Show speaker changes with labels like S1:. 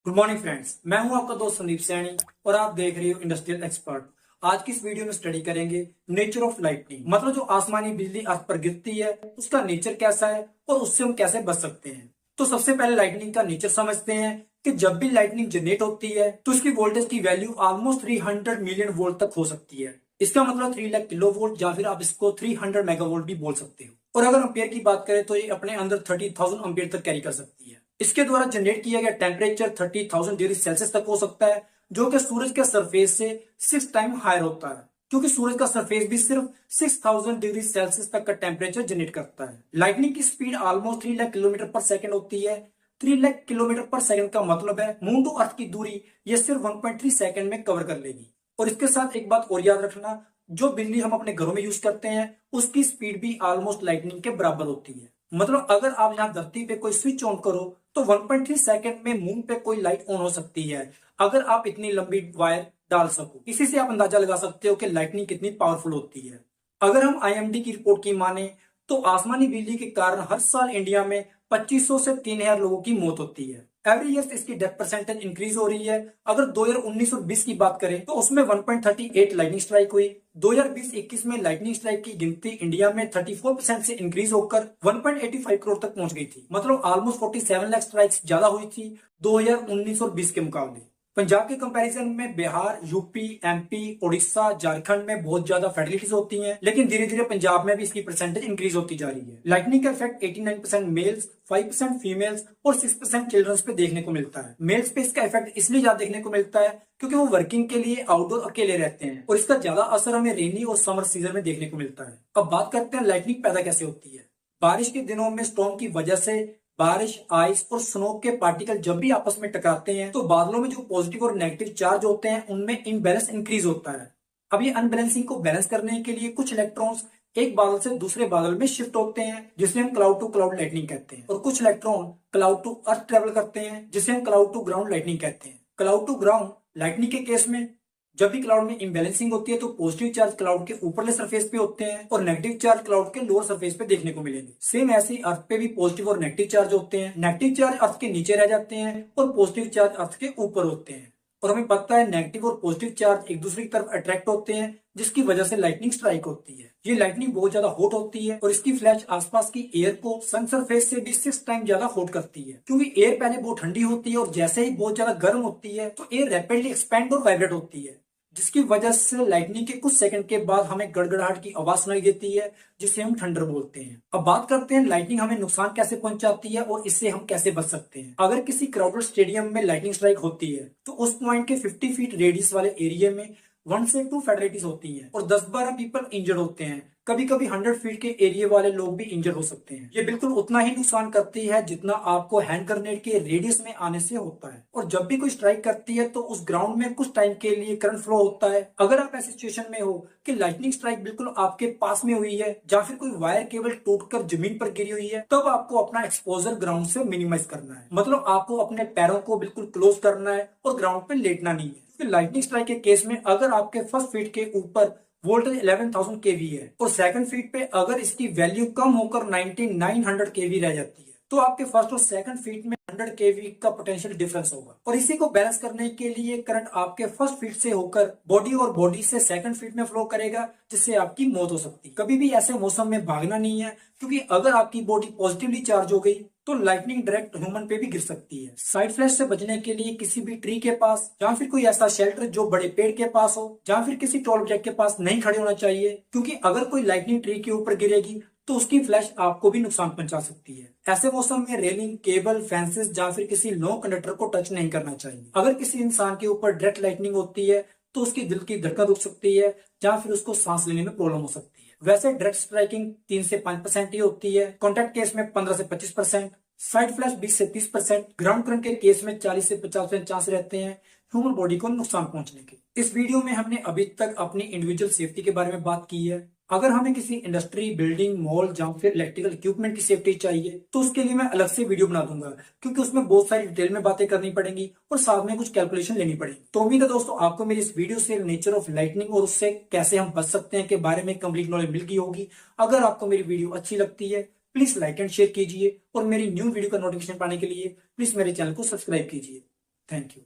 S1: Good morning friends, मैं हूं आपका दोस्त संदीप सैनी और आप देख रहे हो इंडस्ट्रियल एक्सपर्ट। आज की इस वीडियो में स्टडी करेंगे नेचर ऑफ लाइटनिंग, मतलब जो आसमानी बिजली अर्थ पर गिरती है उसका नेचर कैसा है और उससे हम कैसे बच सकते हैं। तो सबसे पहले लाइटनिंग का नेचर समझते हैं कि जब भी लाइटनिंग जनरेट होती है तो उसकी वोल्टेज की वैल्यू ऑलमोस्ट 300 मिलियन वोल्ट तक हो सकती है। इसका मतलब 3 लाख किलो वोल्ट या फिर आप इसको 300 मेगा वोल्ट भी बोल सकते हो। और अगर अम्पेयर की बात करें तो ये अपने अंदर 30,000 अम्पेयर तक कैरी कर सकती है। इसके द्वारा जनरेट किया गया टेम्परेचर 30,000 डिग्री सेल्सियस तक हो सकता है, जो कि सूरज के सरफेस से 6 टाइम हायर होता है, क्योंकि सूरज का सरफेस भी सिर्फ 6,000 डिग्री सेल्सियस तक का टेम्परेचर जनरेट करता है। लाइटनिंग की स्पीड ऑलमोस्ट 3 लाख किलोमीटर पर सेकंड होती है। 3 लाख किलोमीटर पर सेकंड का मतलब है मून टू अर्थ की दूरी ये सिर्फ 1.3 सेकंड में कवर कर लेगी। और इसके साथ एक बात और याद रखना, जो बिजली हम अपने घरों में यूज करते हैं उसकी स्पीड भी ऑलमोस्ट लाइटनिंग के बराबर होती है। मतलब अगर आप यहाँ धरती पे कोई स्विच ऑन करो तो 1.3 सेकंड में मून पे कोई लाइट ऑन हो सकती है, अगर आप इतनी लंबी वायर डाल सको। इसी से आप अंदाजा लगा सकते हो कि लाइटनिंग कितनी पावरफुल होती है। अगर हम आईएमडी की रिपोर्ट की माने तो आसमानी बिजली के कारण हर साल इंडिया में 2500 से 3000 लोगों की मौत होती है। एवरी ईयर इसकी डेथ परसेंटेज इंक्रीज हो रही है। अगर 2019 और 20 की बात करें तो उसमें 1.38 लाइटनिंग स्ट्राइक हुई। 2020-21 में लाइटनिंग स्ट्राइक की गिनती इंडिया में 34% से इंक्रीज होकर 1.85 करोड़ तक पहुंच गई थी। मतलब ऑलमोस्ट 47 लाख स्ट्राइक्स ज्यादा हुई थी 2019 और 20 के मुकाबले। पंजाब के कंपैरिजन में बिहार, यूपी, एमपी, उड़ीसा, झारखंड में बहुत ज्यादा फैटलिटीज होती हैं, लेकिन धीरे धीरे पंजाब में भी इसकी परसेंटेज इंक्रीज होती जा रही है। लाइटनिंग का इफेक्ट 89% मेल्स, 5% फीमेल्स और 6% चिल्ड्रंस पे देखने को मिलता है। मेल्स पे इसका इफेक्ट इसलिए ज्यादा देखने को मिलता है क्योंकि वो वर्किंग के लिए आउटडोर अकेले रहते हैं, और इसका ज्यादा असर हमें रेनी और समर सीजन में देखने को मिलता है। अब बात करते हैं लाइटनिंग पैदा कैसे होती है। बारिश के दिनों में स्टॉर्म की वजह से बारिश, आइस और स्नो के पार्टिकल जब भी आपस में टकराते हैं तो बादलों में जो पॉजिटिव और नेगेटिव चार्ज होते हैं उनमें इम्बैलेंस इंक्रीज होता है। अब ये अनबैलेंसिंग को बैलेंस करने के लिए कुछ इलेक्ट्रॉन्स एक बादल से दूसरे बादल में शिफ्ट होते हैं, जिसे हम क्लाउड टू क्लाउड लाइटनिंग कहते हैं, और कुछ electron cloud to earth travel करते हैं, जिसे हम क्लाउड टू ग्राउंड लाइटनिंग कहते हैं। क्लाउड टू ग्राउंड लाइटनिंग के केस में जब भी क्लाउड में इम्बैलेंसिंग होती है तो पॉजिटिव चार्ज क्लाउड के ऊपरले सरफेस पे होते हैं और नेगेटिव चार्ज क्लाउड के लोअर सरफेस पे देखने को मिलेंगे। सेम ऐसे ही अर्थ पे भी पॉजिटिव और नेगेटिव चार्ज होते हैं। नेगेटिव चार्ज अर्थ के नीचे रह जाते हैं और पॉजिटिव चार्ज अर्थ के ऊपर होते हैं। और हमें पता है नेगेटिव और पॉजिटिव चार्ज एक दूसरे की तरफ अट्रैक्ट होते हैं, जिसकी वजह से लाइटनिंग स्ट्राइक होती है। ये लाइटनिंग बहुत ज्यादा हॉट होती है और इसकी फ्लैश आसपास की एयर को सन सरफेस से भी 6 टाइम ज्यादा हॉट करती है, क्योंकि एयर पहले बहुत ठंडी होती है और जैसे ही बहुत ज्यादा गर्म होती है तो एयर रैपिडली एक्सपैंड और वाइब्रेट होती है, जिसकी वजह से लाइटनिंग के कुछ सेकंड के बाद हमें गड़गड़ाहट की आवाज सुनाई देती है, जिसे हम थंडर बोलते हैं। अब बात करते हैं लाइटनिंग हमें नुकसान कैसे पहुंचाती है और इससे हम कैसे बच सकते हैं। अगर किसी क्राउडेड स्टेडियम में लाइटनिंग स्ट्राइक होती है तो उस पॉइंट के 50 फीट रेडियस वाले एरिया में 1 से 2 फैटलिटीज होती हैं और 10-12 पीपल इंजर्ड होते हैं। कभी कभी 100 फीट के एरिया वाले लोग भी इंजर हो सकते हैं। ये बिल्कुल उतना ही नुकसान करती है जितना आपको हैंड ग्रेनेड के रेडियस में आने से होता है। और जब भी कोई स्ट्राइक करती है तो उस ग्राउंड में कुछ टाइम के लिए करंट फ्लो होता है। अगर आप ऐसी सिचुएशन में हो कि लाइटनिंग स्ट्राइक बिल्कुल आपके पास में हुई है या फिर कोई वायर केबल टूटकर जमीन पर गिरी हुई है, तब आपको अपना एक्सपोजर ग्राउंड से मिनिमाइज करना है। मतलब आपको अपने पैरों को बिल्कुल क्लोज करना है और ग्राउंड पे लेटना नहीं है। लाइटनिंग स्ट्राइक के केस में अगर आपके फर्स्ट फीट के ऊपर वोल्टेज 11,000 केवी है और सेकंड फीट पे अगर इसकी वैल्यू कम होकर 9900 केवी रह जाती है तो आपके फर्स्ट और सेकंड फीट में 100 केवी का पोटेंशियल डिफरेंस होगा। और इसी को बैलेंस करने के लिए करंट आपके फर्स्ट फीट से होकर बॉडी और बॉडी से सेकंड फीट में फ्लो करेगा, जिससे आपकी मौत हो सकती है। कभी भी ऐसे मौसम में भागना नहीं है, क्योंकि अगर आपकी बॉडी पॉजिटिवली चार्ज हो गई तो लाइटनिंग डायरेक्ट ह्यूमन पे भी गिर सकती है। साइड फ्लैश से बचने के लिए किसी भी ट्री के पास या फिर कोई ऐसा शेल्टर जो बड़े पेड़ के पास हो या फिर किसी टॉल ऑब्जेक्ट के पास नहीं खड़े होना चाहिए, क्योंकि अगर कोई लाइटनिंग ट्री के ऊपर गिरेगी तो उसकी फ्लैश आपको भी नुकसान पहुंचा सकती है। ऐसे मौसम में रेलिंग, केबल, फेंसेस या फिर किसी लो कंडक्टर को टच नहीं करना चाहिए। अगर किसी इंसान के ऊपर डायरेक्ट लाइटनिंग होती है तो उसकी दिल की धड़कन रुक सकती है या फिर उसको सांस लेने में प्रॉब्लम हो सकती है। वैसे डायरेक्ट स्ट्राइकिंग 3 से 5% ही होती है, कॉन्टैक्ट केस में 15 से 25%, साइड फ्लैश 20 से 30%, ग्राउंड करंट के केस में 40 से 50% चांस रहते हैं ह्यूमन बॉडी को नुकसान पहुंचने के। इस वीडियो में हमने अभी तक अपनी इंडिविजुअल सेफ्टी के बारे में बात की है। अगर हमें किसी इंडस्ट्री, बिल्डिंग, मॉल या फिर इलेक्ट्रिकल इक्विपमेंट की सेफ्टी चाहिए तो उसके लिए मैं अलग से वीडियो बना दूंगा, क्योंकि उसमें बहुत सारी डिटेल में बातें करनी पड़ेंगी और साथ में कुछ कैलकुलेशन लेनी पड़ेगी। तो उम्मीद है दोस्तों आपको मेरी इस वीडियो से नेचर ऑफ लाइटनिंग और उससे कैसे हम बच सकते हैं के बारे में कंप्लीट नॉलेज मिल गई होगी। अगर आपको मेरी वीडियो अच्छी लगती है प्लीज लाइक एंड शेयर कीजिए और मेरी न्यू वीडियो का नोटिफिकेशन पाने के लिए प्लीज मेरे चैनल को सब्सक्राइब कीजिए। Thank you.